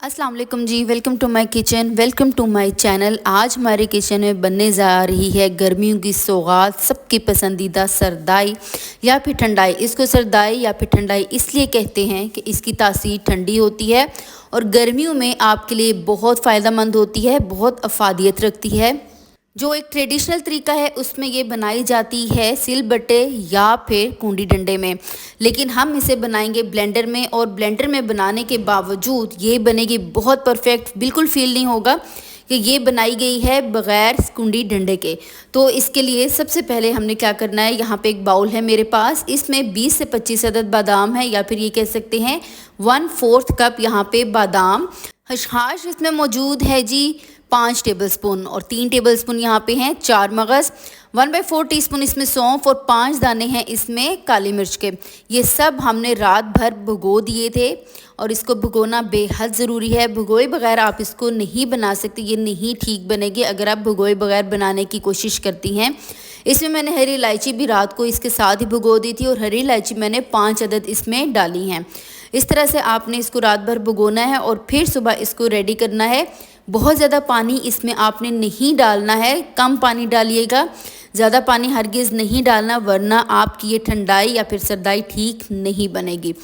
अस्सलाम वालेकुम जी, welcome to my kitchen, welcome to my channel. आज हमारे किचन में बनने जा रही है गर्मियों की सौगात, सबकी पसंदीदा सरदाई या फिर ठंडाई। इसको सरदाई या फिर ठंडाई इसलिए कहते हैं कि इसकी तासीर ठंडी होती है और गर्मियों में आपके लिए बहुत फ़ायदेमंद होती है, बहुत अफादियत रखती है। जो एक ट्रेडिशनल तरीका है उसमें ये बनाई जाती है सिलबट्टे या फिर कूंडी डंडे में, लेकिन हम इसे बनाएंगे ब्लेंडर में। और ब्लेंडर में बनाने के बावजूद ये बनेगी बहुत परफेक्ट, बिल्कुल फील नहीं होगा कि ये बनाई गई है बग़ैर कूंडी डंडे के। तो इसके लिए सबसे पहले हमने क्या करना है, यहाँ पे एक बाउल है मेरे पास, इसमें 20 से 25 अदद बादाम है, या फिर ये कह सकते हैं 1/4 कप यहाँ पे बादाम। खसखस इसमें मौजूद है जी 5 टेबलस्पून, और 3 टेबलस्पून यहाँ पे हैं 4 मगज़, 1/4 टीस्पून इसमें सौंफ और 5 दाने हैं इसमें काली मिर्च के। ये सब हमने रात भर भिगो दिए थे और इसको भिगोना बेहद ज़रूरी है। भिगोए बगैर आप इसको नहीं बना सकते, ये नहीं ठीक बनेगी अगर आप भिगोए बगैर बनाने की कोशिश करती हैं। इसमें मैंने हरी इलायची भी रात को इसके साथ ही भिगो दी थी, और हरी इलायची मैंने 5 अदद इसमें डाली हैं। इस तरह से आपने इसको रात भर भिगोना है और फिर सुबह इसको रेडी करना है। बहुत ज़्यादा पानी इसमें आपने नहीं डालना है, कम पानी डालिएगा, ज़्यादा पानी हरगिज़ नहीं डालना, वरना आपकी ये ठंडाई या फिर सरदाई ठीक नहीं बनेगी।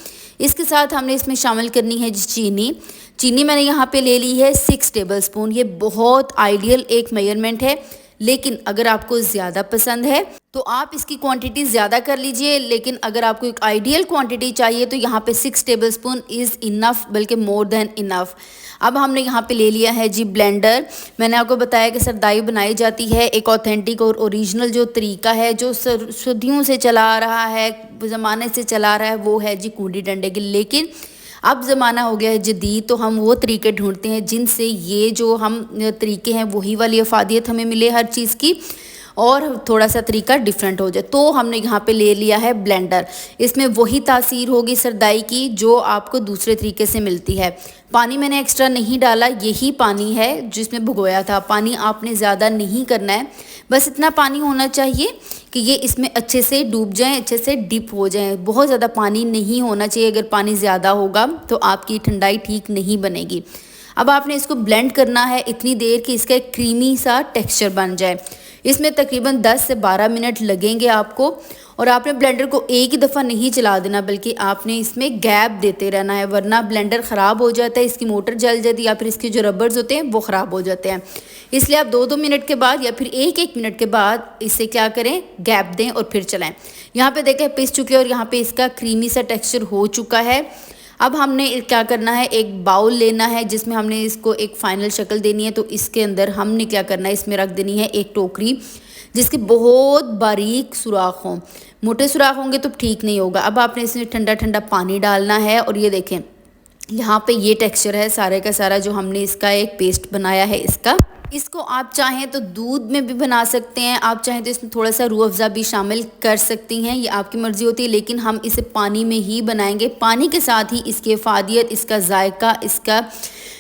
इसके साथ हमने इसमें शामिल करनी है चीनी। चीनी मैंने यहाँ पे ले ली है 6 टेबलस्पून। ये बहुत आइडियल एक मेजरमेंट है, लेकिन अगर आपको ज़्यादा पसंद है तो आप इसकी क्वांटिटी ज़्यादा कर लीजिए, लेकिन अगर आपको एक आइडियल क्वांटिटी चाहिए तो यहाँ पे 6 टेबलस्पून इज़ इनफ, बल्कि मोर देन इनफ। अब हमने यहाँ पे ले लिया है जी ब्लेंडर। मैंने आपको बताया कि सरदाई बनाई जाती है एक ऑथेंटिक और ओरिजिनल जो तरीका है, जो सदियों से चला आ रहा है, ज़माने से चला आ रहा है, वो है जी कूंडी डंडे की। लेकिन अब ज़माना हो गया है जदीद, तो हम वो तरीके ढूंढते हैं जिनसे ये जो हम तरीके हैं वही वाली अफादियत हमें मिले हर चीज़ की, और थोड़ा सा तरीका डिफरेंट हो जाए। तो हमने यहाँ पे ले लिया है ब्लेंडर। इसमें वही तासीर होगी सरदाई की जो आपको दूसरे तरीके से मिलती है। पानी मैंने एक्स्ट्रा नहीं डाला, यही पानी है जिसमें भिगोया था। पानी आपने ज़्यादा नहीं करना है, बस इतना पानी होना चाहिए कि ये इसमें अच्छे से डूब जाएं, अच्छे से डिप हो जाएं। बहुत ज़्यादा पानी नहीं होना चाहिए, अगर पानी ज़्यादा होगा तो आपकी ठंडाई ठीक नहीं बनेगी। अब आपने इसको ब्लेंड करना है इतनी देर कि इसका एक क्रीमी सा टेक्सचर बन जाए। इसमें तकरीबन 10 से 12 मिनट लगेंगे आपको, और आपने ब्लेंडर को एक ही दफ़ा नहीं चला देना, बल्कि आपने इसमें गैप देते रहना है, वरना ब्लेंडर ख़राब हो जाता है, इसकी मोटर जल जाती है, या फिर इसके जो रबर्स होते हैं वो ख़राब हो जाते हैं। इसलिए आप 2-2 मिनट के बाद या फिर 1-1 मिनट के बाद इसे क्या करें, गैप दें और फिर चलाएं। यहाँ पे देखें पिस चुके और यहाँ पे इसका क्रीमी सा टेक्सचर हो चुका है। अब हमने क्या करना है, एक बाउल लेना है जिसमें हमने इसको एक फ़ाइनल शक्ल देनी है। तो इसके अंदर हमने क्या करना है, इसमें रख देनी है एक टोकरी जिसके बहुत बारीक सुराख हों। मोटे सुराख होंगे तो ठीक नहीं होगा। अब आपने इसमें ठंडा ठंडा पानी डालना है, और ये देखें यहाँ पे ये टेक्सचर है सारे का सारा जो हमने इसका एक पेस्ट बनाया है इसको आप चाहें तो दूध में भी बना सकते हैं, आप चाहें तो इसमें थोड़ा सा रूह अफ़ज़ा भी शामिल कर सकती हैं, ये आपकी मर्ज़ी होती है। लेकिन हम इसे पानी में ही बनाएंगे। पानी के साथ ही इसकी अफादियत, इसका जायका,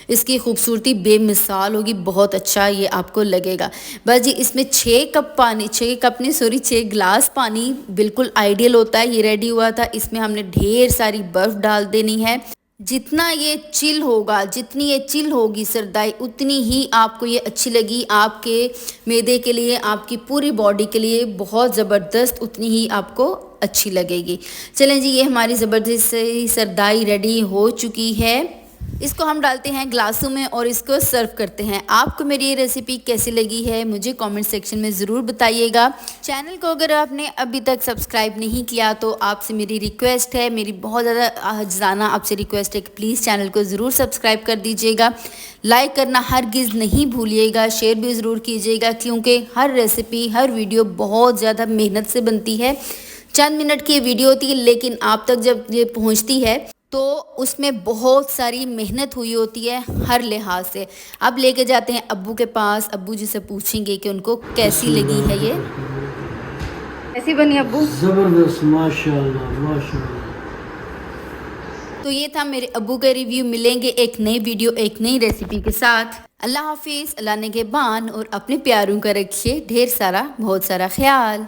इसकी खूबसूरती बेमिसाल होगी, बहुत अच्छा ये आपको लगेगा। बस जी इसमें 6 कप पानी, 6 गिलास पानी बिल्कुल आइडियल होता है। ये रेडी हुआ था। इसमें हमने ढेर सारी बर्फ़ डाल देनी है। जितना ये चिल होगा, जितनी ये चिल होगी सरदाई, उतनी ही आपको ये अच्छी लगी। आपके मैदे के लिए, आपकी पूरी बॉडी के लिए बहुत ज़बरदस्त, उतनी ही आपको अच्छी लगेगी। चलें जी, ये हमारी ज़बरदस्त सरदाई रेडी हो चुकी है। इसको हम डालते हैं ग्लासों में और इसको सर्व करते हैं। आपको मेरी ये रेसिपी कैसी लगी है मुझे कमेंट सेक्शन में ज़रूर बताइएगा। चैनल को अगर आपने अभी तक सब्सक्राइब नहीं किया तो आपसे मेरी रिक्वेस्ट है, मेरी बहुत ज़्यादा अज़ाना आपसे रिक्वेस्ट है कि प्लीज़ चैनल को ज़रूर सब्सक्राइब कर दीजिएगा। लाइक करना हरगिज़ नहीं भूलिएगा, शेयर भी ज़रूर कीजिएगा, क्योंकि हर रेसिपी, हर वीडियो बहुत ज़्यादा मेहनत से बनती है। चंद मिनट की वीडियो होती है, लेकिन आप तक जब ये पहुँचती है तो उसमें बहुत सारी मेहनत हुई होती है हर लिहाज से। अब लेके जाते हैं अब्बू के पास, अब्बू जी से पूछेंगे कि उनको कैसी लगी है ये। कैसी बनी अब्बू? ज़बरदस्त, माशाल्लाह माशाल्लाह। तो ये था मेरे अब्बू का रिव्यू। मिलेंगे एक नई वीडियो, एक नई रेसिपी के साथ। अल्लाह हाफिज़। अल्लाह ने के बान और अपने प्यारों का रखिए ढेर सारा, बहुत सारा ख्याल।